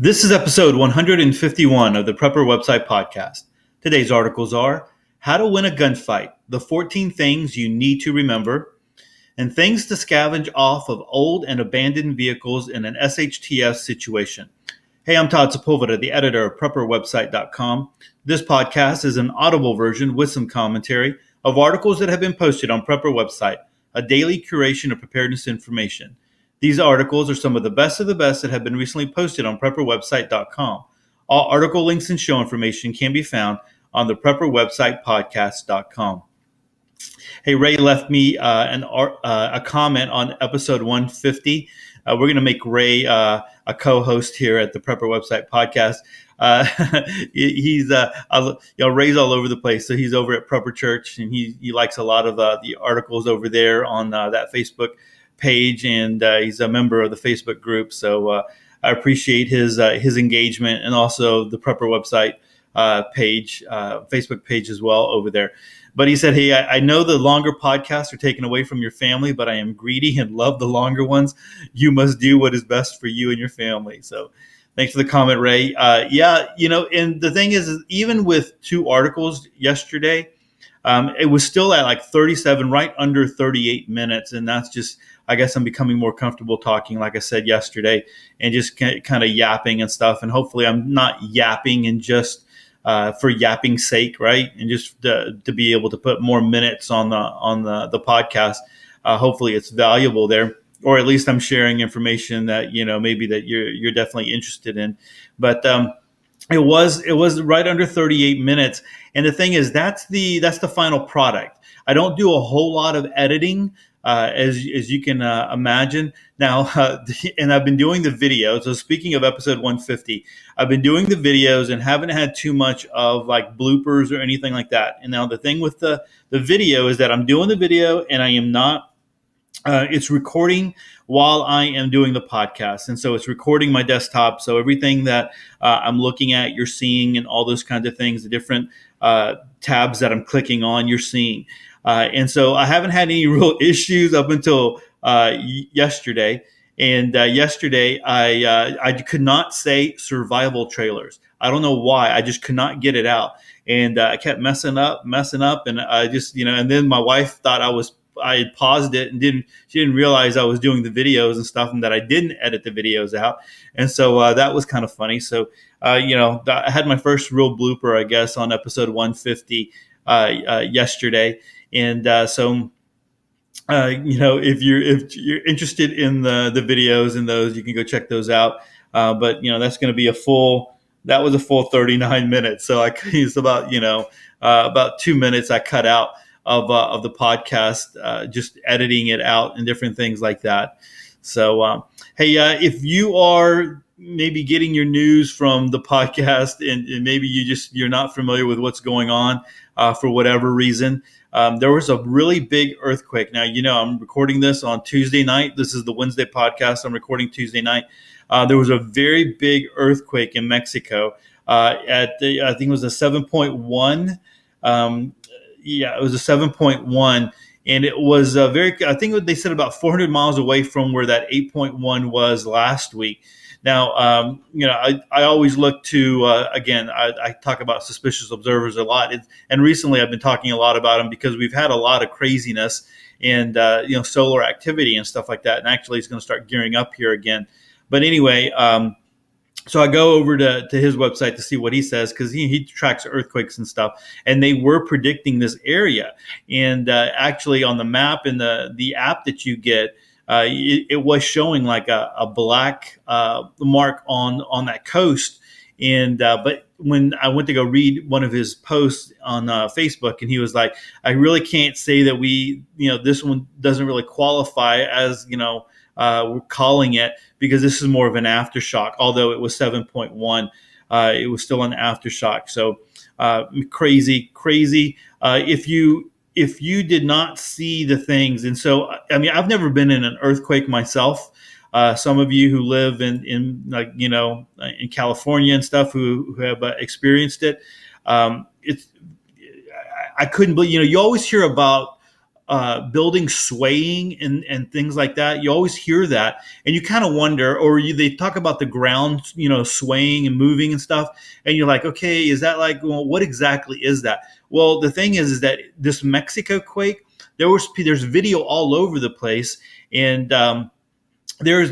This is episode 151 of the Prepper Website Podcast. Today's articles are How to Win a Gunfight, the 14 Things You Need to Remember, and Things to Scavenge Off of Old and Abandoned Vehicles in an SHTF Situation. Hey, I'm Todd Sepulveda, the editor of PrepperWebsite.com. This podcast is an audible version with some commentary of articles that have been posted on Prepper Website, a daily curation of preparedness information. These articles are some of the best that have been recently posted on PrepperWebsite.com. All article links and show information can be found on the PrepperWebsitePodcast.com. Hey, Ray left me a comment on episode 150. We're going to make Ray a co-host here at the Prepper Website Podcast. He's Ray's all over the place. So he's over at Prepper Church, and he likes a lot of the articles over there on that Facebook page, and he's a member of the Facebook group. So I appreciate his engagement, and also the Prepper Website page, Facebook page as well over there. But he said, hey, I know the longer podcasts are taken away from your family, but I am greedy and love the longer ones. You must do what is best for you and your family. So thanks for the comment, Ray. And the thing is even with two articles yesterday, it was still at like 37, right under 38 minutes. And that's just, I guess I'm becoming more comfortable talking, like I said yesterday, and just kind of yapping and stuff. And hopefully I'm not yapping and just for yapping's sake, right? And just to be able to put more minutes on the podcast. Hopefully it's valuable there, or at least I'm sharing information that, maybe that you're definitely interested in. But it was right under 38 minutes. And the thing is, that's the final product. I don't do a whole lot of editing, as you can imagine. Now, and I've been doing the videos. So speaking of episode 150, I've been doing the videos and haven't had too much of like bloopers or anything like that. And now the thing with the video is that I'm doing the video and I am not, it's recording while I am doing the podcast. And so it's recording my desktop. So everything that I'm looking at, you're seeing, and all those kinds of things, the different tabs that I'm clicking on, you're seeing. And so I haven't had any real issues up until yesterday. And yesterday, I could not say survival trailers. I don't know why. I just could not get it out. And I kept messing up. And I just, and then my wife thought I had paused it and she didn't realize I was doing the videos and stuff, and that I didn't edit the videos out. And so that was kind of funny. So, I had my first real blooper, I guess, on episode 150 yesterday. And if you're interested in the videos and those, you can go check those out. But that's going to be that was a full 39 minutes. So it's about 2 minutes I cut out of the podcast, just editing it out and different things like that. So, hey, if you are maybe getting your news from the podcast and maybe you're not familiar with what's going on for whatever reason, there was a really big earthquake. Now, I'm recording this on Tuesday night. This is the Wednesday podcast. I'm recording Tuesday night. There was a very big earthquake in Mexico I think it was a 7.1. It was a 7.1. And it was I think they said about 400 miles away from where that 8.1 was last week. Now, I always look to, I talk about suspicious observers a lot. And recently I've been talking a lot about them because we've had a lot of craziness and, solar activity and stuff like that. And actually it's going to start gearing up here again. But anyway, so I go over to his website to see what he says, because he tracks earthquakes and stuff, and they were predicting this area. And actually on the map and the app that you get, it was showing like a black mark on that coast. And but when I went to go read one of his posts on Facebook, and he was like, I really can't say that this one doesn't really qualify as, we're calling it, because this is more of an aftershock. Although it was 7.1, it was still an aftershock. So crazy. If you did not see the things, and so I've never been in an earthquake myself. Some of you who live in California and stuff who have experienced it, I couldn't believe. You always hear about buildings swaying and things like that. You always hear that, and you kind of wonder, or they talk about the ground, swaying and moving and stuff, and you're like, okay, is that like, well, what exactly is that? Well, the thing is that this Mexico quake, there's video all over the place, and there's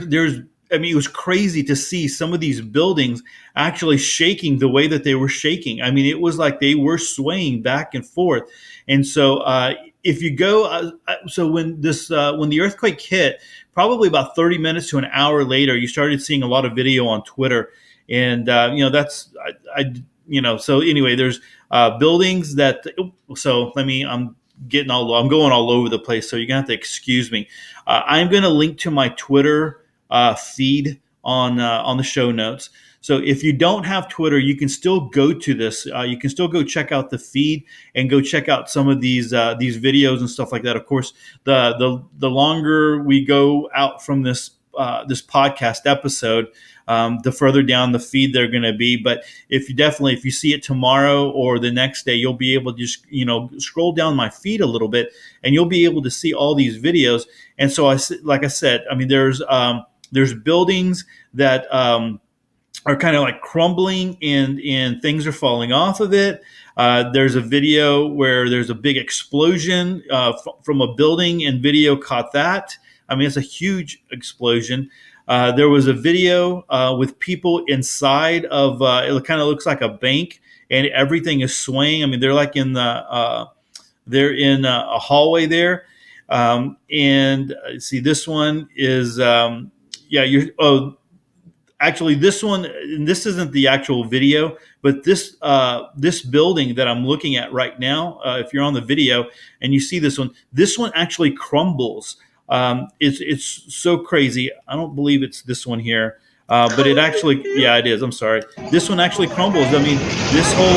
I mean, it was crazy to see some of these buildings actually shaking the way that they were shaking. I mean, it was like they were swaying back and forth. And so, if you go, so when the earthquake hit, probably about 30 minutes to an hour later, you started seeing a lot of video on Twitter, and that's So anyway, there's buildings that. So let me. I'm going all over the place, so you're gonna have to excuse me. I'm gonna link to my Twitter feed on the show notes. So if you don't have Twitter, you can still go to this. You can still go check out the feed and go check out some of these videos and stuff like that. Of course, the longer we go out from this podcast episode, the further down the feed they're going to be. But if you see it tomorrow or the next day, you'll be able to just scroll down my feed a little bit, and you'll be able to see all these videos. And so like I said, I mean, there's buildings that are kind of like crumbling, and things are falling off of it. There's a video where there's a big explosion from a building, and video caught that. I mean, it's a huge explosion. There was a video with people inside of it. Kind of looks like a bank, and everything is swaying. I mean, they're like they're in a hallway there. And see, this one is actually, this one, and this isn't the actual video, but this building that I'm looking at right now, if you're on the video and you see this one actually crumbles. It's so crazy. I don't believe it's this one here, but it actually, yeah, it is. I'm sorry. This one actually crumbles. I mean, this whole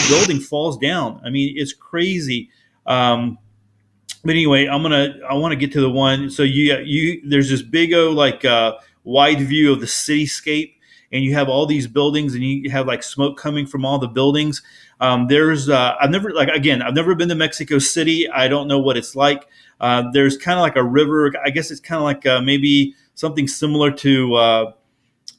building falls down. I mean, it's crazy. But anyway, I want to get to the one. So there's this big wide view of the cityscape, and you have all these buildings, and you have like smoke coming from all the buildings. I've never been to Mexico City. I don't know what it's like. There's kind of like a river. I guess it's kind of like maybe something similar to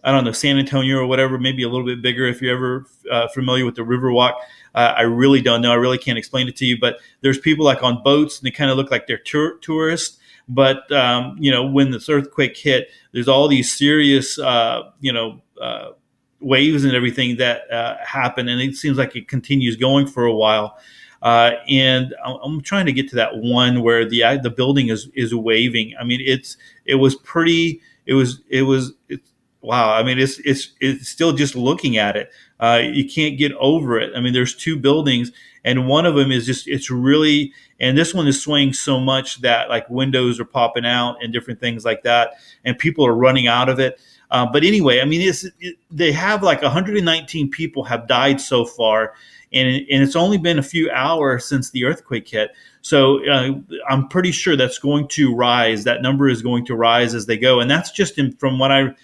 I don't know, San Antonio or whatever, maybe a little bit bigger if you're ever familiar with the Riverwalk. I really don't know. I really can't explain it to you. But there's people like on boats, and they kind of look like they're tourists. But, when this earthquake hit, there's all these serious, waves and everything that happen. And it seems like it continues going for a while. And I'm trying to get to that one where the building is waving. I mean, wow. I mean, it's still just looking at it. You can't get over it. I mean, there's two buildings, and one of them it's really, and this one is swaying so much that like windows are popping out and different things like that, and people are running out of it. But anyway, I mean, they have like 119 people have died so far, and it's only been a few hours since the earthquake hit. So I'm pretty sure that's going to rise. That number is going to rise as they go, and that's just from what I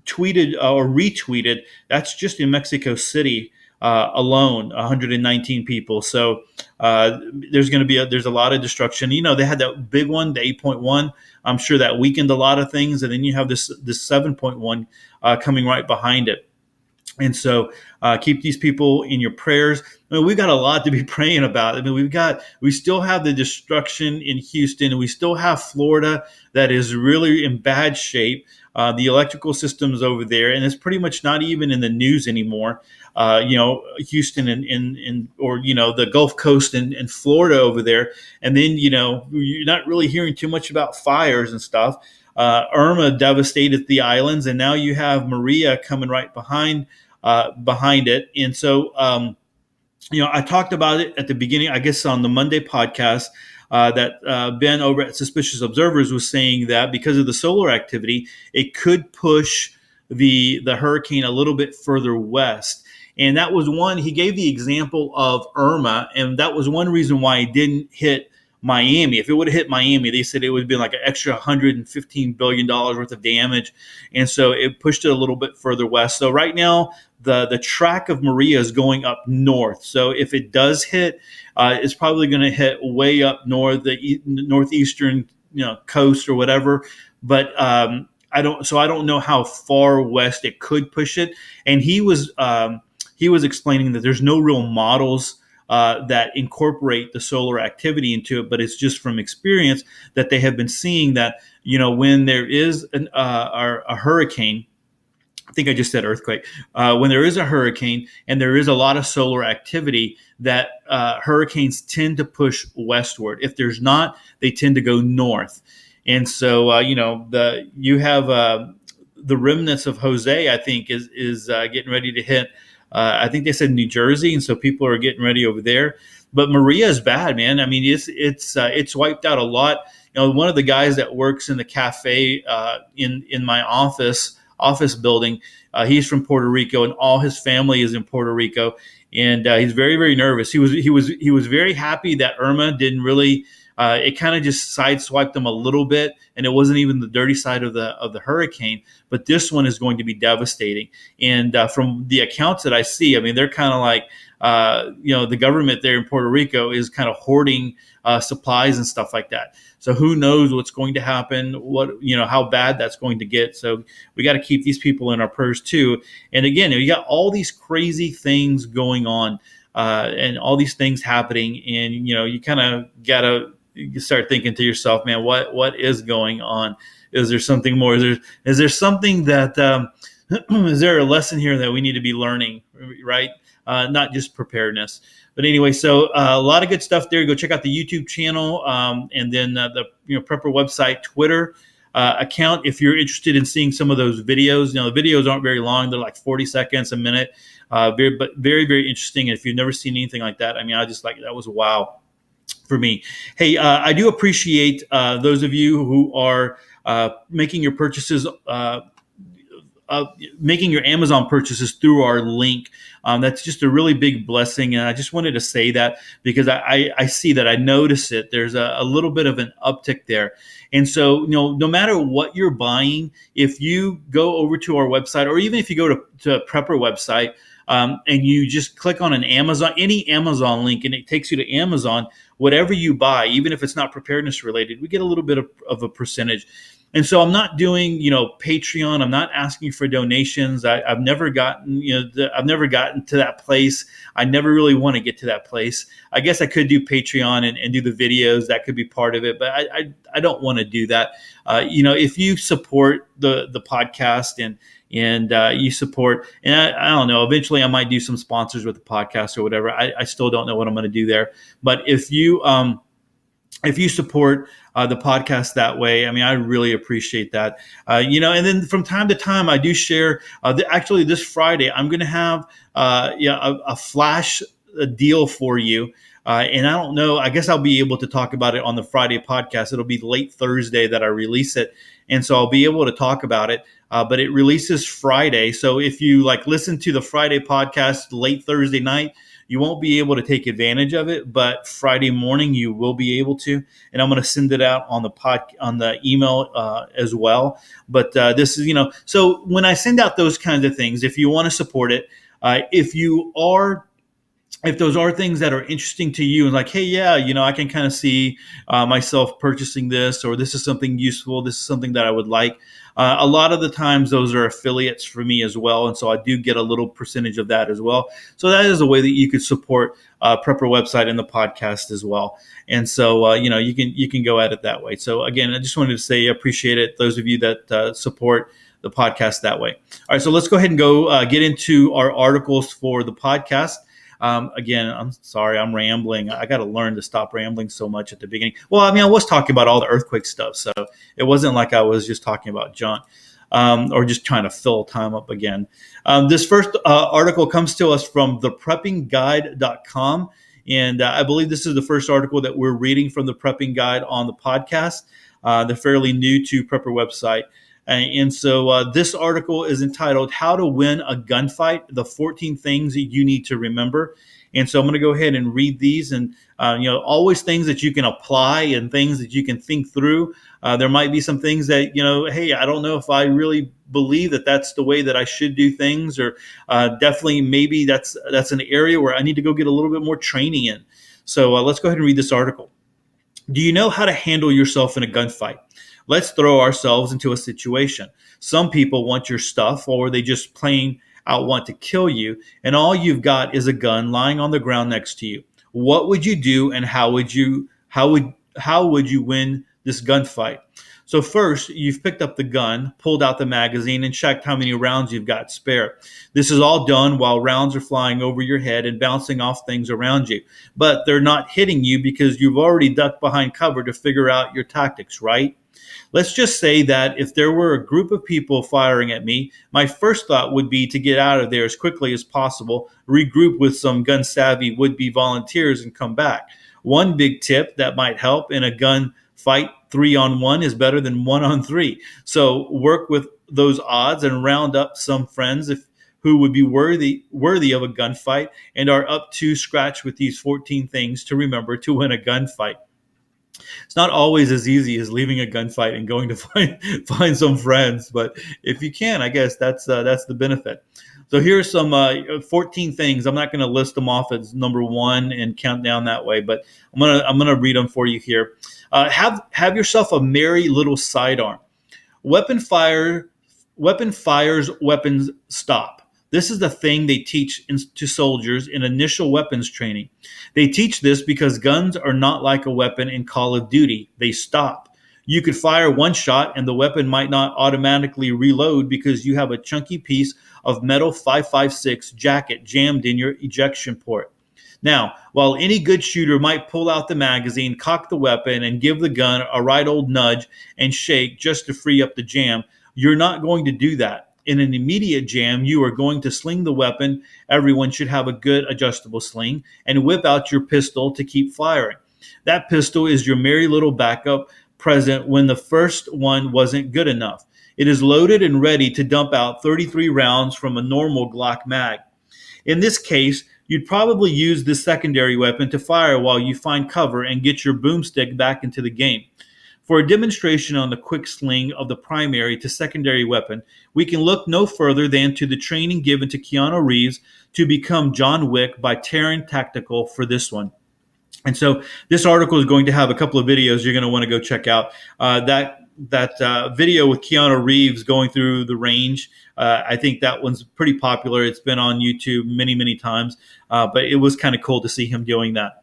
tweeted or retweeted. That's just in Mexico City alone, 119 people. So there's a lot of destruction. They had that big one, the 8.1. I'm sure that weakened a lot of things, and then you have this 7.1 coming right behind it. And so keep these people in your prayers. I mean, we've got a lot to be praying about. I mean, we still have the destruction in Houston, and we still have Florida that is really in bad shape. The electrical systems over there, and it's pretty much not even in the news anymore. Houston or the Gulf Coast and Florida over there. And then, you're not really hearing too much about fires and stuff. Irma devastated the islands, and now you have Maria coming right behind it. And so, I talked about it at the beginning, I guess on the Monday podcast, that Ben over at Suspicious Observers was saying that because of the solar activity, it could push the hurricane a little bit further west. And that was he gave the example of Irma, and that was one reason why it didn't hit Miami. If it would have hit Miami, they said it would have been like an extra $115 billion worth of damage. And so it pushed it a little bit further west. So right now, the track of Maria is going up north. So if it does hit, it's probably going to hit way up north, the northeastern coast or whatever. But I don't know how far west it could push it. And he was explaining that there's no real models that incorporate the solar activity into it, but it's just from experience that they have been seeing that when there is a hurricane. I think I just said earthquake. When there is a hurricane and there is a lot of solar activity, that hurricanes tend to push westward. If there's not, they tend to go north. And so, you have the remnants of Jose, I think, is getting ready to hit. I think they said New Jersey, and so people are getting ready over there. But Maria is bad, man. I mean, it's wiped out a lot. One of the guys that works in the cafe in my office building, he's from Puerto Rico, and all his family is in Puerto Rico, and he's very, very nervous. He was very happy that Irma didn't really. It kind of just sideswiped them a little bit, and it wasn't even the dirty side of the hurricane. But this one is going to be devastating. And from the accounts that I see, I mean, they're kind of like, the government there in Puerto Rico is kind of hoarding supplies and stuff like that. So who knows what's going to happen? How bad that's going to get. So we got to keep these people in our prayers too. And again, you got all these crazy things going on, and all these things happening, and you kind of gotta. You start thinking to yourself, man, what is going on? Is there something more? Is there something that is there a lesson here that we need to be learning, right? Not just preparedness. But anyway, so a lot of good stuff there. Go check out the YouTube channel, and then the Prepper website, Twitter account. If you're interested in seeing some of those videos, the videos aren't very long; they're like 40 seconds, a minute. But very, very interesting. And if you've never seen anything like that, I mean, I just that was wow. For me. Hey, I do appreciate those of you who are making your purchases, making your Amazon purchases through our link. That's just a really big blessing. And I just wanted to say that because I see that, I notice it. There's a little bit of an uptick there. And so, no matter what you're buying, if you go over to our website, or even if you go to Prepper website, and you just click on any Amazon link, and it takes you to Amazon, whatever you buy, even if it's not preparedness related, we get a little bit of a percentage. And so I'm not doing, Patreon. I'm not asking for donations. I've never gotten, I've never gotten to that place. I never really want to get to that place. I guess I could do Patreon and do the videos. That could be part of it, but I don't want to do that. If you support the podcast and you support, and I don't know, eventually I might do some sponsors with the podcast or whatever. I still don't know what I'm going to do there. But if you support the podcast that way, I mean, I really appreciate that. And then from time to time, I do share. Actually, this Friday, I'm going to have a flash deal for you. And I don't know, I guess I'll be able to talk about it on the Friday podcast. It'll be late Thursday that I release it. And so I'll be able to talk about it. But it releases Friday. So if you listen to the Friday podcast late Thursday night, you won't be able to take advantage of it, but Friday morning you will be able to. And I'm going to send it out on the email as well. But this is, so when I send out those kinds of things, if you want to support it, if those are things that are interesting to you and hey, yeah, I can kind of see myself purchasing this, or this is something useful, this is something that I would like. A lot of the times those are affiliates for me as well. And so I do get a little percentage of that as well. So that is a way that you could support Prepper website and the podcast as well. And so, you can go at it that way. So again, I just wanted to say I appreciate it. Those of you that support the podcast that way. All right, so let's go ahead and go get into our articles for the podcast. Again, I'm sorry, I'm rambling. I got to learn to stop rambling so much at the beginning. Well, I mean, I was talking about all the earthquake stuff, so it wasn't like I was just talking about junk or just trying to fill time up again. This first article comes to us from thepreppingguide.com, and I believe this is the first article that we're reading from the Prepping Guide on the podcast. They're fairly new to Prepper website. And so this article is entitled How to Win a Gunfight, the 14 Things that You Need to Remember. And so I'm going to go ahead and read these, and always things that you can apply and things that you can think through. There might be some things that, hey, I don't know if I really believe that that's the way that I should do things, or definitely maybe that's an area where I need to go get a little bit more training in. So let's go ahead and read this article. Do you know how to handle yourself in a gunfight? Let's throw ourselves into a situation. Some people want your stuff, or they just plain out want to kill you, and all you've got is a gun lying on the ground next to you. What would you do, and how would you win this gunfight? So first, you've picked up the gun, pulled out the magazine, and checked how many rounds you've got spare. This is all done while rounds are flying over your head and bouncing off things around you. But they're not hitting you because you've already ducked behind cover to figure out your tactics, right? Let's just say that if there were a group of people firing at me, my first thought would be to get out of there as quickly as possible, regroup with some gun savvy would be volunteers, and come back. One big tip that might help in a gun fight: 3-on-1 is better than 1-on-3. So work with those odds and round up some friends who would be worthy of a gunfight and are up to scratch with these 14 things to remember to win a gunfight. It's not always as easy as leaving a gunfight and going to find some friends, but if you can, I guess that's the benefit. So here's some 14 things. I'm not going to list them off as number one and count down that way, but I'm gonna read them for you here. Have yourself a merry little sidearm. Weapon fire, weapon fires, weapons stop. This is the thing they teach to soldiers in initial weapons training. They teach this because guns are not like a weapon in Call of Duty. They stop. You could fire one shot and the weapon might not automatically reload because you have a chunky piece of metal 5.56 jacket jammed in your ejection port. Now, while any good shooter might pull out the magazine, cock the weapon, and give the gun a right old nudge and shake just to free up the jam, you're not going to do that. In an immediate jam, you are going to sling the weapon. Everyone should have a good adjustable sling, and whip out your pistol to keep firing. That pistol is your merry little backup present when the first one wasn't good enough. It is loaded and ready to dump out 33 rounds from a normal Glock mag. In this case, you'd probably use this secondary weapon to fire while you find cover and get your boomstick back into the game. For a demonstration on the quick sling of the primary to secondary weapon, we can look no further than to the training given to Keanu Reeves to become John Wick by Terran Tactical for this one. And so this article is going to have a couple of videos you're going to want to go check out. That video with Keanu Reeves going through the range, I think that one's pretty popular. It's been on YouTube many, many times, but it was kind of cool to see him doing that.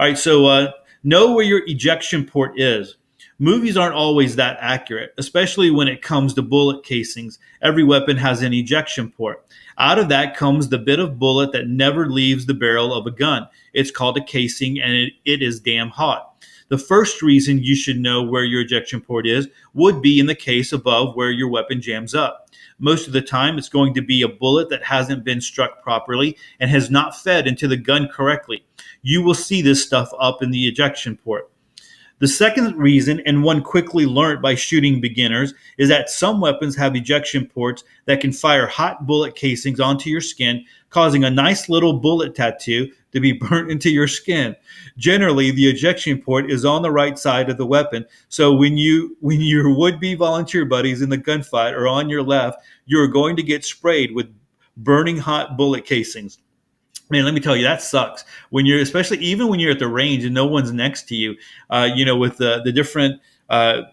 All right, so know where your ejection port is. Movies aren't always that accurate, especially when it comes to bullet casings. Every weapon has an ejection port. Out of that comes the bit of bullet that never leaves the barrel of a gun. It's called a casing, and it is damn hot. The first reason you should know where your ejection port is would be in the case above where your weapon jams up. Most of the time, it's going to be a bullet that hasn't been struck properly and has not fed into the gun correctly. You will see this stuff up in the ejection port. The second reason, and one quickly learned by shooting beginners, is that some weapons have ejection ports that can fire hot bullet casings onto your skin, causing a nice little bullet tattoo to be burnt into your skin. Generally, the ejection port is on the right side of the weapon, so when your would-be volunteer buddies in the gunfight are on your left, you're going to get sprayed with burning hot bullet casings. Man, let me tell you, that sucks. When you're, especially even when you're at the range and no one's next to you, with the different, I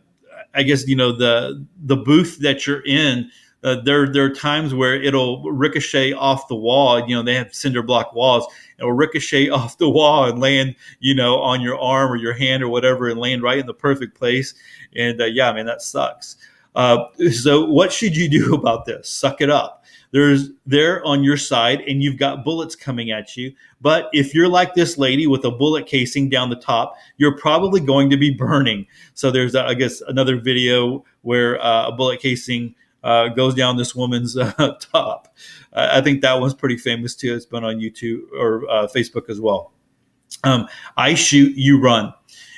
guess, the booth that you're in, there are times where it'll ricochet off the wall. They have cinder block walls. It'll ricochet off the wall and land, on your arm or your hand or whatever, and land right in the perfect place. And yeah, man, that sucks. So what should you do about this? Suck it up. They're on your side and you've got bullets coming at you. But if you're like this lady with a bullet casing down the top, you're probably going to be burning. So there's, I guess, another video where a bullet casing goes down this woman's top. I think that one's pretty famous too. It's been on YouTube or Facebook as well. I shoot, you run.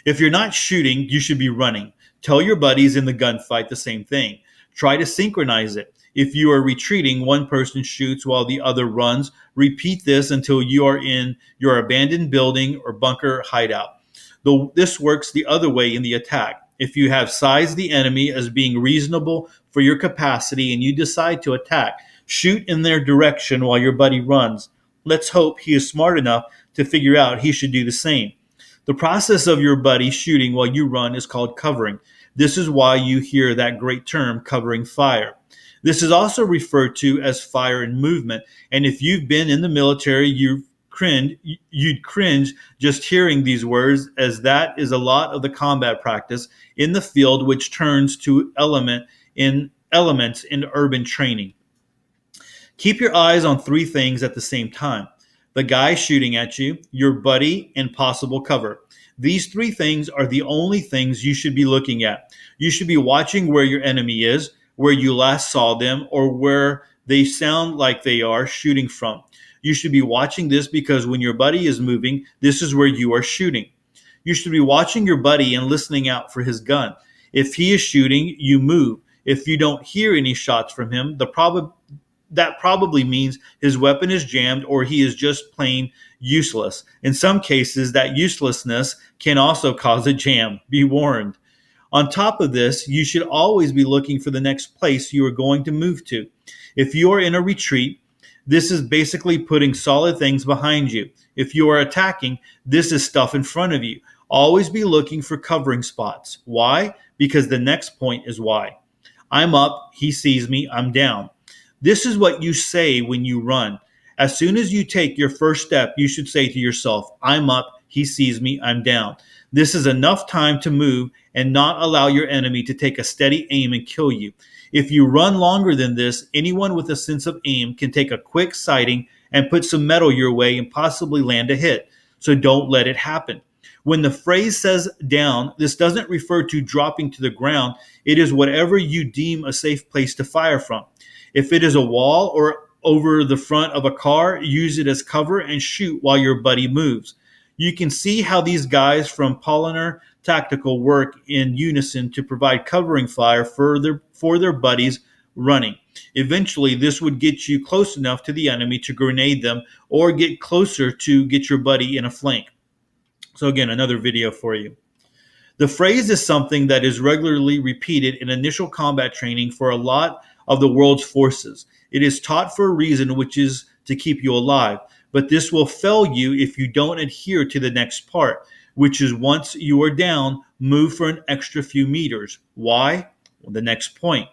If you're not shooting, you should be running. Tell your buddies in the gunfight the same thing. Try to synchronize it. If you are retreating, one person shoots while the other runs. Repeat this until you are in your abandoned building or bunker hideout. Though this works the other way in the attack. If you have sized the enemy as being reasonable for your capacity and you decide to attack, shoot in their direction while your buddy runs. Let's hope he is smart enough to figure out he should do the same. The process of your buddy shooting while you run is called covering. This is why you hear that great term, covering fire. This is also referred to as fire in movement. And if you've been in the military, you'd cringe just hearing these words, as that is a lot of the combat practice in the field, which turns to elements in urban training. Keep your eyes on three things at the same time: the guy shooting at you, your buddy, and possible cover. These three things are the only things you should be looking at. You should be watching where your enemy is, where you last saw them, or where they sound like they are shooting from. You should be watching this because when your buddy is moving, this is where you are shooting. You should be watching your buddy and listening out for his gun. If he is shooting, you move. If you don't hear any shots from him, that probably means his weapon is jammed or he is just plain useless. In some cases, that uselessness can also cause a jam. Be warned. On top of this, you should always be looking for the next place you are going to move to. If you are in a retreat, this is basically putting solid things behind you. If you are attacking, this is stuff in front of you. Always be looking for covering spots. Why? Because the next point is why. I'm up, he sees me, I'm down. This is what you say when you run. As soon as you take your first step, you should say to yourself, I'm up, he sees me, I'm down. This is enough time to move and not allow your enemy to take a steady aim and kill you. If you run longer than this, anyone with a sense of aim can take a quick sighting and put some metal your way and possibly land a hit. So don't let it happen. When the phrase says down, this doesn't refer to dropping to the ground. It is whatever you deem a safe place to fire from. If it is a wall or over the front of a car, use it as cover and shoot while your buddy moves. You can see how these guys from Polliner Tactical work in unison to provide covering fire for their buddies running. Eventually, this would get you close enough to the enemy to grenade them or get closer to get your buddy in a flank. So again, another video for you. The phrase is something that is regularly repeated in initial combat training for a lot of the world's forces. It is taught for a reason, which is to keep you alive. But this will fail you if you don't adhere to the next part, which is once you are down, move for an extra few meters. Why? Well, the next point.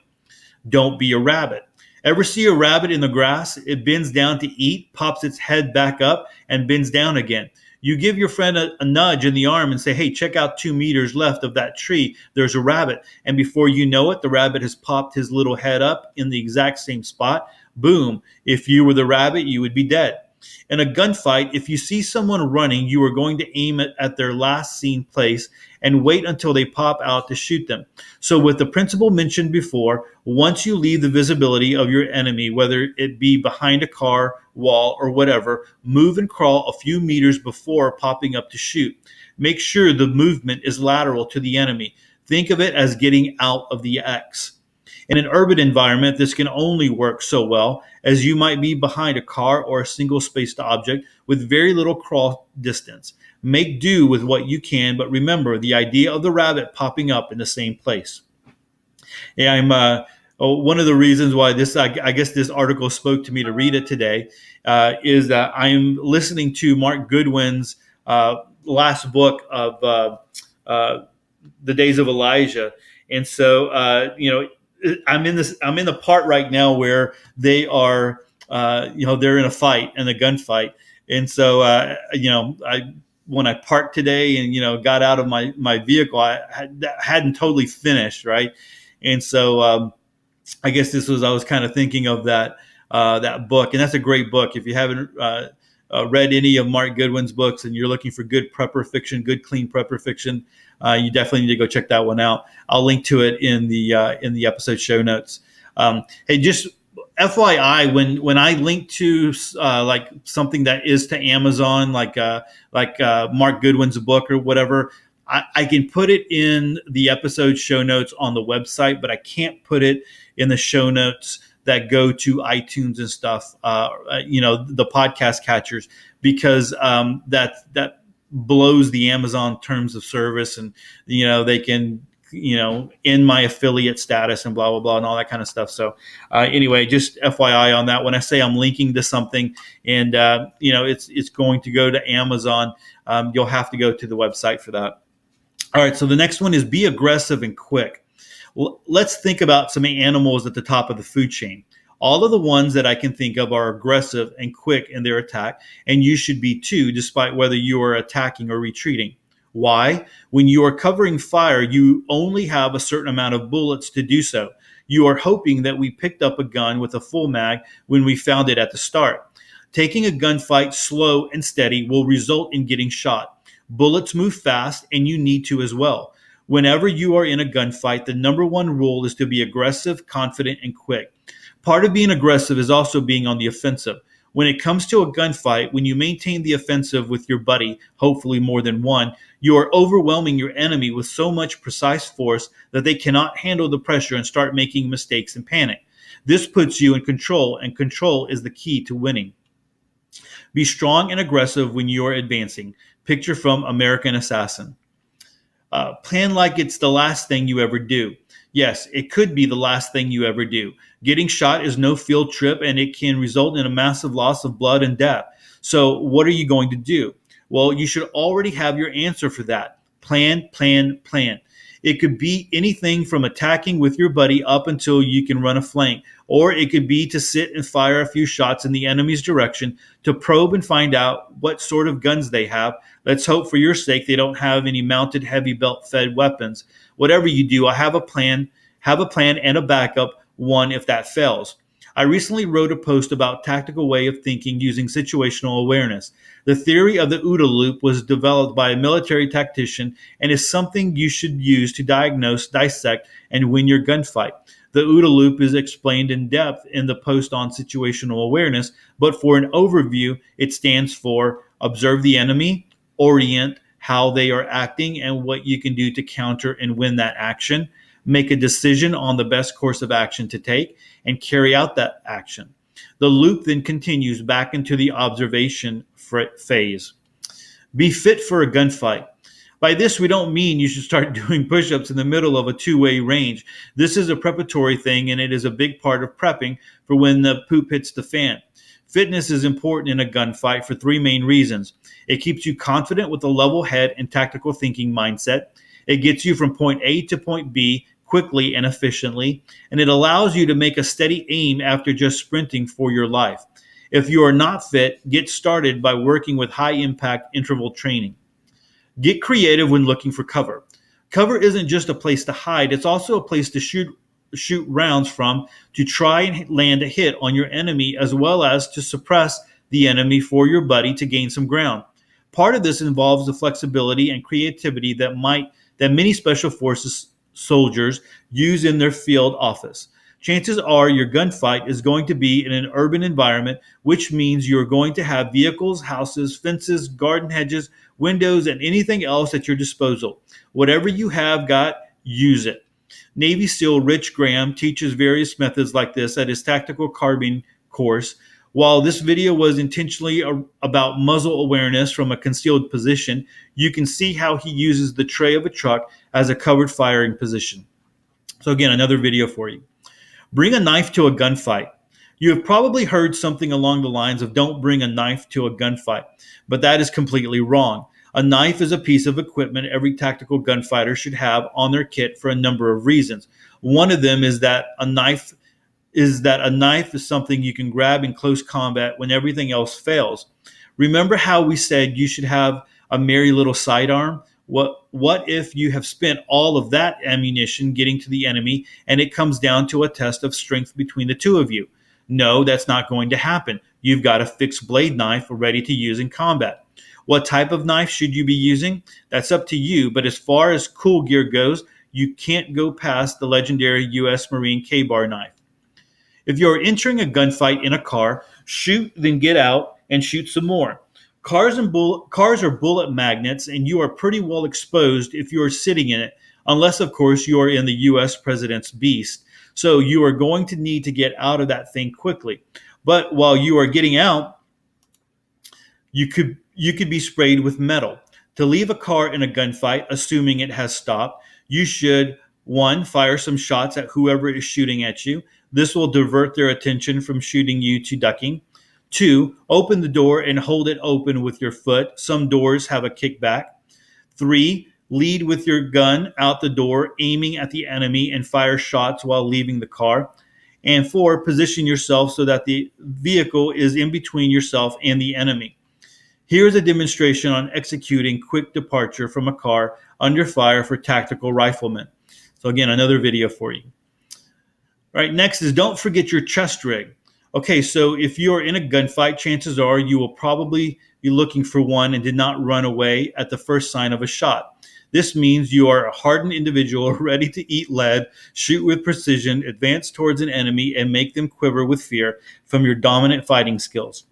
Don't be a rabbit. Ever see a rabbit in the grass? It bends down to eat, pops its head back up, and bends down again. You give your friend a nudge in the arm and say, hey, check out 2 meters left of that tree. There's a rabbit. And before you know it, the rabbit has popped his little head up in the exact same spot. Boom. If you were the rabbit, you would be dead. In a gunfight, if you see someone running, you are going to aim it at their last seen place and wait until they pop out to shoot them. So with the principle mentioned before, once you leave the visibility of your enemy, whether it be behind a car, wall, or whatever, move and crawl a few meters before popping up to shoot. Make sure the movement is lateral to the enemy. Think of it as getting out of the X. In an urban environment, this can only work so well, as you might be behind a car or a single-spaced object with very little crawl distance. Make do with what you can, but remember the idea of the rabbit popping up in the same place. Yeah, one of the reasons why I guess this article spoke to me to read it today is that I'm listening to Mark Goodwin's last book of The Days of Elijah, and so I'm in the part right now where they are, they're in a fight, in a gunfight. And so, when I parked today and, got out of my vehicle, I hadn't totally finished. Right. And so, I guess I was kind of thinking of that book, and that's a great book. If you haven't, read any of Mark Goodwin's books and you're looking for good prepper fiction, good clean prepper fiction, you definitely need to go check that one out. I'll link to it in the episode show notes. Hey, just FYI, when I link to something that is to Amazon, like Mark Goodwin's book or whatever, I can put it in the episode show notes on the website, but I can't put it in the show notes that go to iTunes and stuff, the podcast catchers, because that blows the Amazon terms of service, and they can in my affiliate status and blah blah blah and all that kind of stuff. So anyway, just FYI on that. When I say I'm linking to something and it's going to go to Amazon, you'll have to go to the website for that. All right, so the next one is be aggressive and quick. Well, let's think about some animals at the top of the food chain. All of the ones that I can think of are aggressive and quick in their attack, and you should be too, despite whether you are attacking or retreating. Why? When you are covering fire, you only have a certain amount of bullets to do so. You are hoping that we picked up a gun with a full mag when we found it at the start. Taking a gunfight slow and steady will result in getting shot. Bullets move fast, and you need to as well. Whenever you are in a gunfight, the number one rule is to be aggressive, confident, and quick. Part of being aggressive is also being on the offensive. When it comes to a gunfight, when you maintain the offensive with your buddy, hopefully more than one, you are overwhelming your enemy with so much precise force that they cannot handle the pressure and start making mistakes and panic. This puts you in control, and control is the key to winning. Be strong and aggressive when you are advancing. Picture from American Assassin. Plan like it's the last thing you ever do. Yes, it could be the last thing you ever do. Getting shot is no field trip, and it can result in a massive loss of blood and death. So what are you going to do? Well, you should already have your answer for that. Plan, plan, plan. It could be anything from attacking with your buddy up until you can run a flank, or it could be to sit and fire a few shots in the enemy's direction to probe and find out what sort of guns they have. Let's hope for your sake they don't have any mounted heavy belt fed weapons. Whatever you do, I have a plan and a backup one if that fails. I recently wrote a post about tactical way of thinking using situational awareness. The theory of the OODA loop was developed by a military tactician and is something you should use to diagnose, dissect, and win your gunfight. The OODA loop is explained in depth in the post on situational awareness, but for an overview, it stands for observe the enemy, orient how they are acting and what you can do to counter and win that action, make a decision on the best course of action to take, and carry out that action. The loop then continues back into the observation phase. Be fit for a gunfight. By this, we don't mean you should start doing push-ups in the middle of a two-way range. This is a preparatory thing, and it is a big part of prepping for when the poop hits the fan. Fitness is important in a gunfight for three main reasons. It keeps you confident with a level head and tactical thinking mindset. It gets you from point A to point B quickly and efficiently, and it allows you to make a steady aim after just sprinting for your life. If you are not fit, get started by working with high-impact interval training. Get creative when looking for cover. Cover isn't just a place to hide, it's also a place to shoot rounds from to try and land a hit on your enemy, as well as to suppress the enemy for your buddy to gain some ground. Part of this involves the flexibility and creativity that many special forces soldiers use in their field office. Chances are your gunfight is going to be in an urban environment, which means you're going to have vehicles, houses, fences, garden hedges, windows, and anything else at your disposal. Whatever you have got, use it. Navy SEAL Rich Graham teaches various methods like this at his tactical carbine course. While this video was intentionally about muzzle awareness from a concealed position, you can see how he uses the tray of a truck as a covered firing position. So again, another video for you. Bring a knife to a gunfight. You have probably heard something along the lines of don't bring a knife to a gunfight, but that is completely wrong. A knife is a piece of equipment every tactical gunfighter should have on their kit for a number of reasons. One of them is that a knife is something you can grab in close combat when everything else fails. Remember how we said you should have a merry little sidearm? What if you have spent all of that ammunition getting to the enemy and it comes down to a test of strength between the two of you? No, that's not going to happen. You've got a fixed blade knife ready to use in combat. What type of knife should you be using? That's up to you, but as far as cool gear goes, you can't go past the legendary U.S. Marine K-bar knife. If you're entering a gunfight in a car, shoot, then get out and shoot some more. Cars are bullet magnets, and you are pretty well exposed if you are sitting in it, unless, of course, you are in the U.S. President's Beast. So you are going to need to get out of that thing quickly. But while you are getting out, you could be sprayed with metal. To leave a car in a gunfight, assuming it has stopped, you should one, fire some shots at whoever is shooting at you. This will divert their attention from shooting you to ducking. Two, open the door and hold it open with your foot. Some doors have a kickback. Three, lead with your gun out the door, aiming at the enemy, and fire shots while leaving the car. And four, position yourself so that the vehicle is in between yourself and the enemy. Here's a demonstration on executing quick departure from a car under fire for tactical riflemen. So again, another video for you. All right, next is don't forget your chest rig. Okay, so if you're in a gunfight, chances are you will probably be looking for one and did not run away at the first sign of a shot. This means you are a hardened individual ready to eat lead, shoot with precision, advance towards an enemy, and make them quiver with fear from your dominant fighting skills.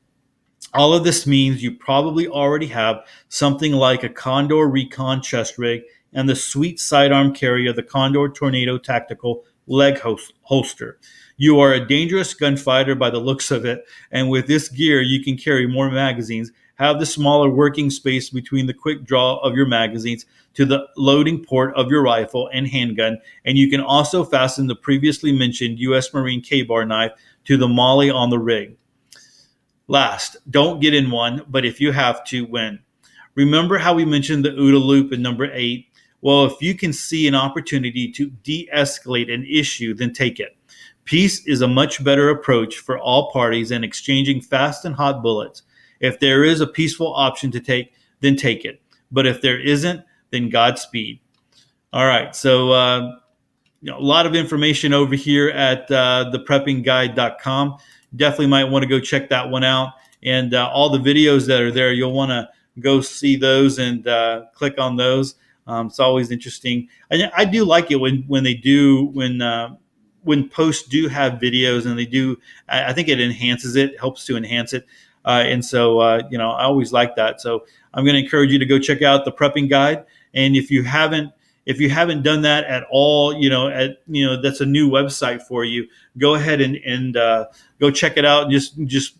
All of this means you probably already have something like a Condor Recon chest rig and the sweet sidearm carry of the Condor Tornado Tactical leg holster. You are a dangerous gunfighter by the looks of it, and with this gear, you can carry more magazines, have the smaller working space between the quick draw of your magazines to the loading port of your rifle and handgun, and you can also fasten the previously mentioned U.S. Marine K-bar knife to the molly on the rig. Last, don't get in one, but if you have to, win. Remember how we mentioned the OODA loop in number 8? Well, if you can see an opportunity to de-escalate an issue, then take it. Peace is a much better approach for all parties than exchanging fast and hot bullets. If there is a peaceful option to take, then take it. But if there isn't, then Godspeed. All right, so a lot of information over here at thepreppingguide.com. Definitely might want to go check that one out. And all the videos that are there, you'll want to go see those and click on those. It's always interesting. I do like it when they do when posts do have videos and they do. I think it enhances it, helps to enhance it. And so I always like that. So I'm going to encourage you to go check out the Prepping Guide. And if you haven't done that at all, that's a new website for you. Go ahead and go check it out and just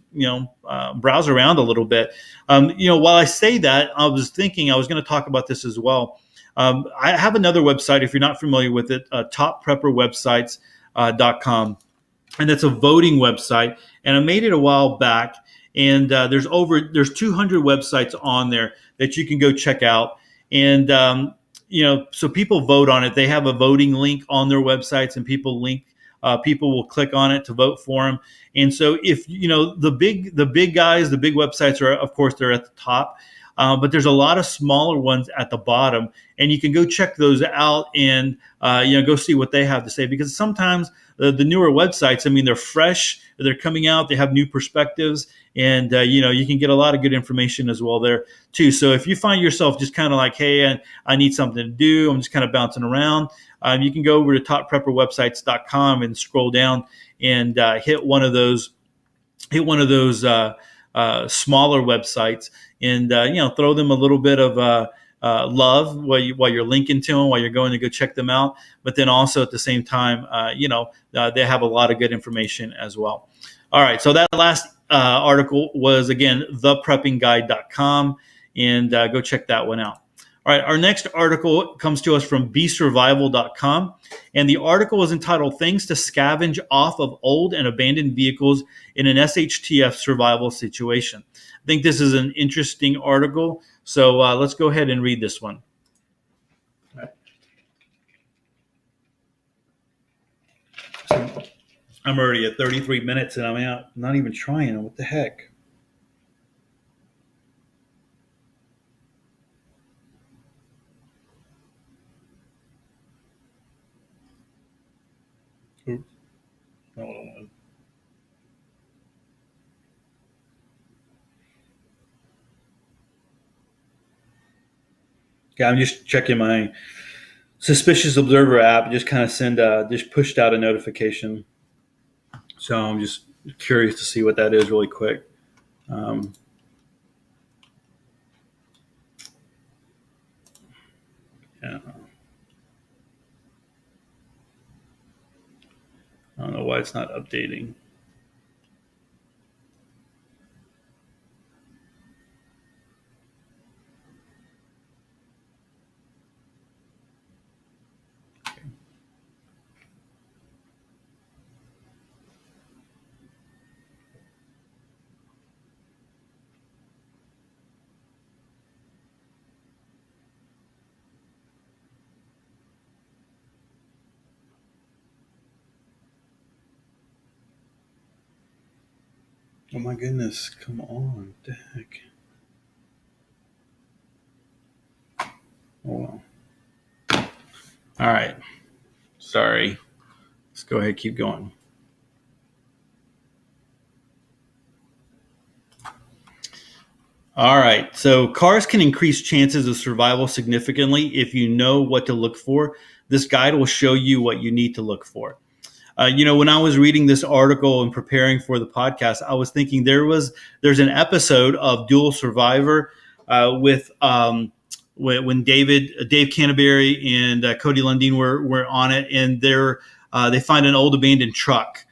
browse around a little bit. While I say that, I was thinking I was going to talk about this as well. I have another website if you're not familiar with it, topprepperwebsites.com, and that's a voting website. And I made it a while back, and there's 200 websites on there that you can go check out. And so people vote on it. They have a voting link on their websites, and people will click on it to vote for them. And so if the big guys, the big websites are, of course, they're at the top. But there's a lot of smaller ones at the bottom, and you can go check those out and go see what they have to say. Because sometimes the newer websites, they're fresh, they're coming out, they have new perspectives, and you can get a lot of good information as well there too. So if you find yourself just kind of like, hey, I need something to do, I'm just kind of bouncing around, you can go over to topprepperwebsites.com and scroll down and hit one of those smaller websites and throw them a little bit of love while you're linking to them, while you're going to go check them out. But then also at the same time, they have a lot of good information as well. All right, so that last article was, again, thepreppingguide.com, and go check that one out. All right, our next article comes to us from bsurvival.com, and the article is entitled Things to Scavenge Off of Old and Abandoned Vehicles in an SHTF Survival Situation. I think this is an interesting article, so let's go ahead and read this one. All right. So I'm already at 33 minutes, and I'm out, not even trying. What the heck? Oops. Hold on. Okay, I'm just checking my Suspicious Observer app. Just kind of just pushed out a notification. So I'm just curious to see what that is really quick. Yeah, I don't know why it's not updating. Oh my goodness, come on. What the heck? Oh, well. All right. Sorry. Let's go ahead and keep going. All right. So cars can increase chances of survival significantly if you know what to look for. This guide will show you what you need to look for. When I was reading this article and preparing for the podcast, I was thinking there's an episode of Dual Survivor with when Dave Canterbury and Cody Lundin were on it, and they find an old abandoned truck.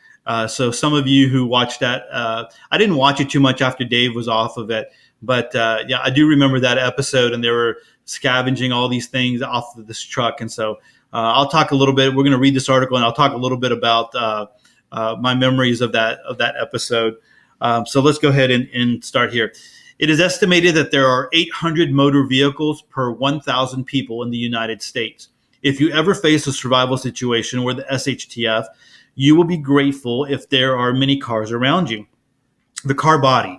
So some of you who watched that, I didn't watch it too much after Dave was off of it, but yeah, I do remember that episode, and they were scavenging all these things off of this truck, and so I'll talk a little bit. We're going to read this article, and I'll talk a little bit about my memories of that episode. So let's go ahead and start here. It is estimated that there are 800 motor vehicles per 1,000 people in the United States. If you ever face a survival situation where the SHTF, you will be grateful if there are many cars around you. The car body.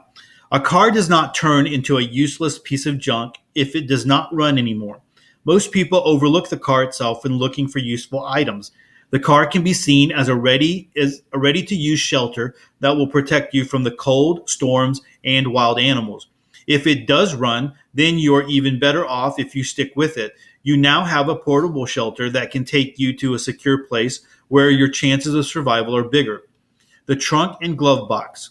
A car does not turn into a useless piece of junk if it does not run anymore. Most people overlook the car itself when looking for useful items. The car can be seen as a ready-to-use shelter that will protect you from the cold, storms, and wild animals. If it does run, then you're even better off if you stick with it. You now have a portable shelter that can take you to a secure place where your chances of survival are bigger. The trunk and glove box.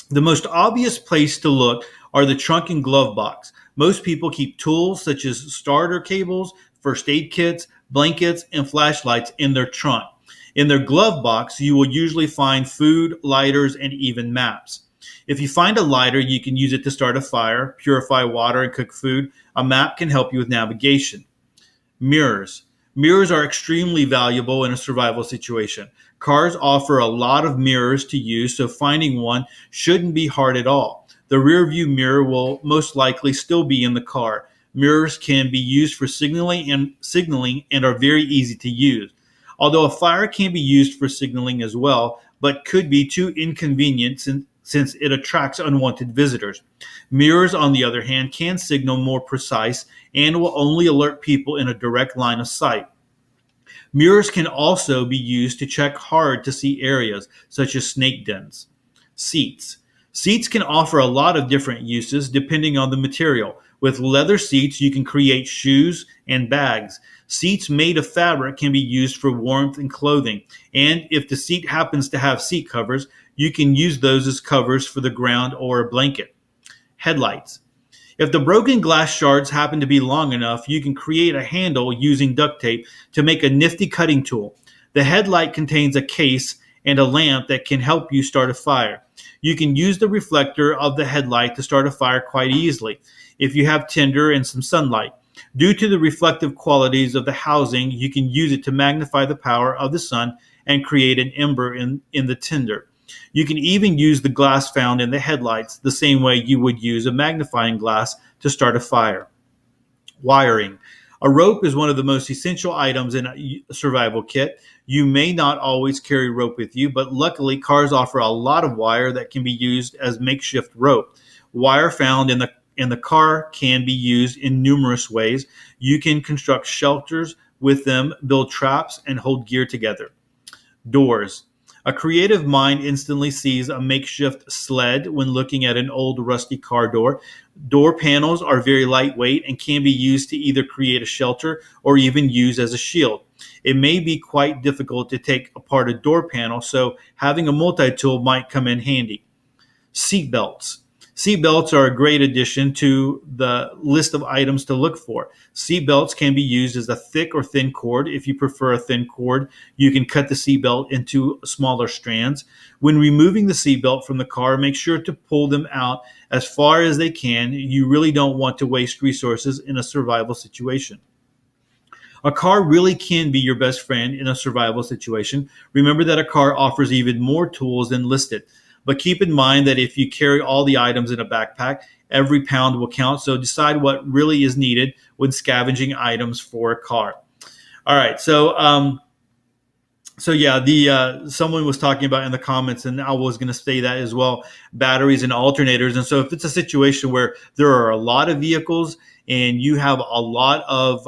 The most obvious place to look are the trunk and glove box. Most people keep tools such as starter cables, first aid kits, blankets, and flashlights in their trunk. In their glove box, you will usually find food, lighters, and even maps. If you find a lighter, you can use it to start a fire, purify water, and cook food. A map can help you with navigation. Mirrors. Mirrors are extremely valuable in a survival situation. Cars offer a lot of mirrors to use, so finding one shouldn't be hard at all. The rear view mirror will most likely still be in the car. Mirrors can be used for signaling and are very easy to use. Although a fire can be used for signaling as well, but could be too inconvenient since it attracts unwanted visitors. Mirrors, on the other hand, can signal more precise and will only alert people in a direct line of sight. Mirrors can also be used to check hard to see areas, such as snake dens. Seats. Seats can offer a lot of different uses depending on the material. With leather seats, you can create shoes and bags. Seats made of fabric can be used for warmth and clothing. And if the seat happens to have seat covers, you can use those as covers for the ground or a blanket. Headlights. If the broken glass shards happen to be long enough, you can create a handle using duct tape to make a nifty cutting tool. The headlight contains a case and a lamp that can help you start a fire. You can use the reflector of the headlight to start a fire quite easily if you have tinder and some sunlight. Due to the reflective qualities of the housing, you can use it to magnify the power of the sun and create an ember in the tinder. You can even use the glass found in the headlights the same way you would use a magnifying glass to start a fire. Wiring. A rope is one of the most essential items in a survival kit. You may not always carry rope with you, but luckily cars offer a lot of wire that can be used as makeshift rope. Wire found in the car can be used in numerous ways. You can construct shelters with them, build traps, and hold gear together. Doors. A creative mind instantly sees a makeshift sled when looking at an old rusty car door. Door panels are very lightweight and can be used to either create a shelter or even use as a shield. It may be quite difficult to take apart a door panel, so having a multi-tool might come in handy. Seat belts. Seat belts are a great addition to the list of items to look for. Seat belts can be used as a thick or thin cord. If you prefer a thin cord, you can cut the seat belt into smaller strands. When removing the seat belt from the car, make sure to pull them out as far as they can. You really don't want to waste resources in a survival situation. A car really can be your best friend in a survival situation. Remember that a car offers even more tools than listed. But keep in mind that if you carry all the items in a backpack, every pound will count. So decide what really is needed when scavenging items for a car. All right. So yeah, the someone was talking about in the comments, and I was going to say that as well, batteries and alternators. And so if it's a situation where there are a lot of vehicles and you have a lot of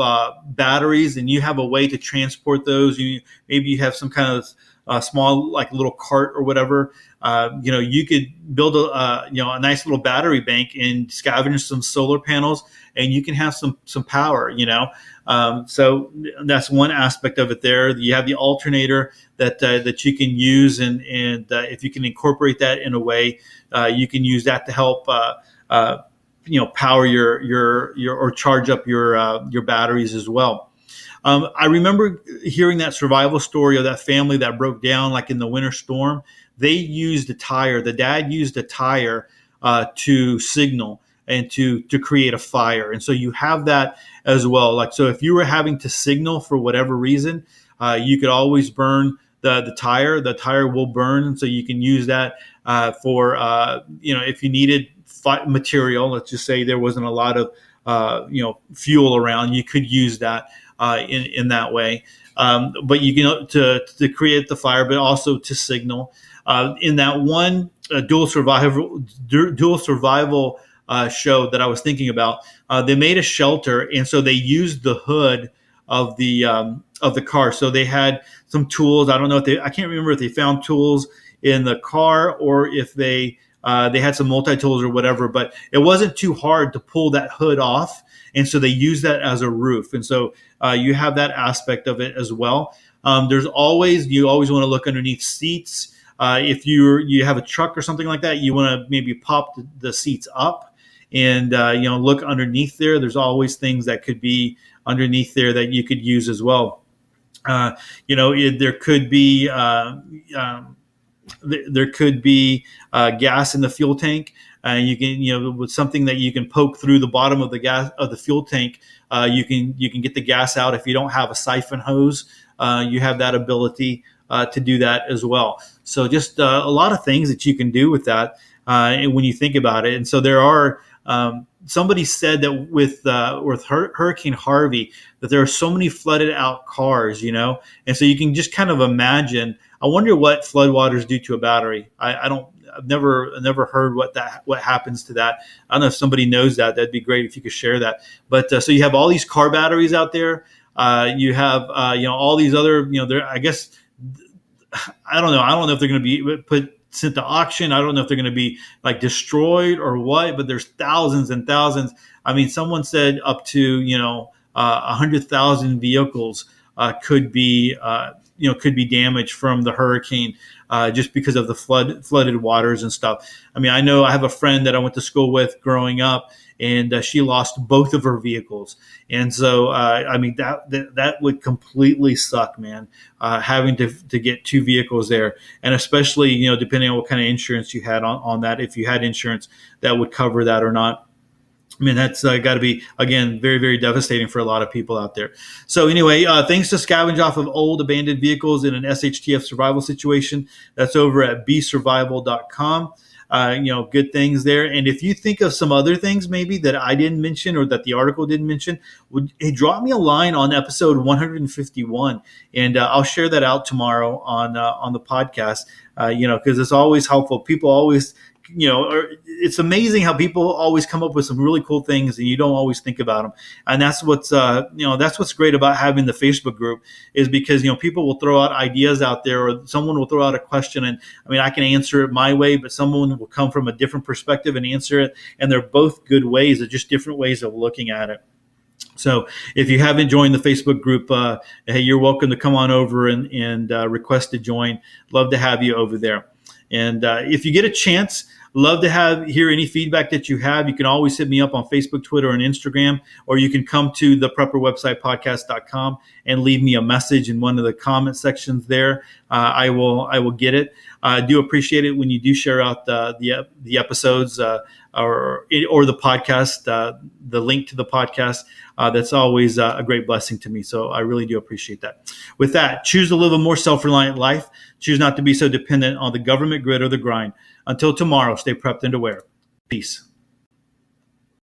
batteries and you have a way to transport those, maybe you have some kind of small like little cart or whatever, you could build a nice little battery bank and scavenge some solar panels, and you can have some power. So that's one aspect of it. There, you have the alternator that you can use, and if you can incorporate that in a way, you can use that to help power your or charge up your batteries as well. I remember hearing that survival story of that family that broke down like in the winter storm. They used a tire. The dad used a tire to signal and to create a fire. And so you have that as well. Like, so if you were having to signal for whatever reason, you could always burn the tire. The tire will burn. And so you can use that for, if you needed material, let's just say there wasn't a lot of, fuel around, you could use that in that way. But you can to create the fire, but also to signal. In that one dual survival show that I was thinking about, they made a shelter, and so they used the hood of the car. So they had some tools. I don't know I can't remember if they found tools in the car or if they had some multi-tools or whatever, but it wasn't too hard to pull that hood off. And so they use that as a roof. And so you have that aspect of it as well. You always want to look underneath seats. If you have a truck or something like that, you want to maybe pop the seats up and look underneath there. There's always things that could be underneath there that you could use as well. There could be gas in the fuel tank. You can, with something that you can poke through the bottom of the fuel tank, you can get the gas out. If you don't have a siphon hose, you have that ability to do that as well. So just a lot of things that you can do with that when you think about it. And so there are. Somebody said that with Hurricane Harvey, that there are so many flooded out cars, and so you can just kind of imagine. I wonder what floodwaters do to a battery. I've never heard what happens to that. I don't know if somebody knows that. That'd be great if you could share that. But so you have all these car batteries out there. You have all these other I guess I don't know. I don't know if they're going to be sent to auction. I don't know if they're going to be like destroyed or what. But there's thousands and thousands. I mean, someone said up to 100,000 vehicles could be damaged from the hurricane just because of the flooded waters and stuff. I mean, I know I have a friend that I went to school with growing up, and she lost both of her vehicles. And so, that would completely suck, man, having to get two vehicles there. And especially, depending on what kind of insurance you had on that, if you had insurance that would cover that or not. I mean, that's got to be, again, very, very devastating for a lot of people out there. So anyway, things to scavenge off of old abandoned vehicles in an SHTF survival situation. That's over at besurvivable.com. Good things there. And if you think of some other things maybe that I didn't mention or that the article didn't mention, drop me a line on episode 151, and I'll share that out tomorrow on the podcast. Because it's always helpful. People always. It's amazing how people always come up with some really cool things and you don't always think about them. And that's what's great about having the Facebook group, is because, people will throw out ideas out there, or someone will throw out a question, and I can answer it my way, but someone will come from a different perspective and answer it. And they're both good ways. They're just different ways of looking at it. So if you haven't joined the Facebook group, hey, you're welcome to come on over and request to join. Love to have you over there. And if you get a chance, Love to hear any feedback that you have. You can always hit me up on Facebook, Twitter, and Instagram, or you can come to the prepperwebsitepodcast.com and leave me a message in one of the comment sections there. I will get it. I do appreciate it when you do share out the episodes or the podcast, the link to the podcast. That's always a great blessing to me. So I really do appreciate that. With that, choose to live a more self-reliant life. Choose not to be so dependent on the government grid or the grind. Until tomorrow, stay prepped and aware. Peace.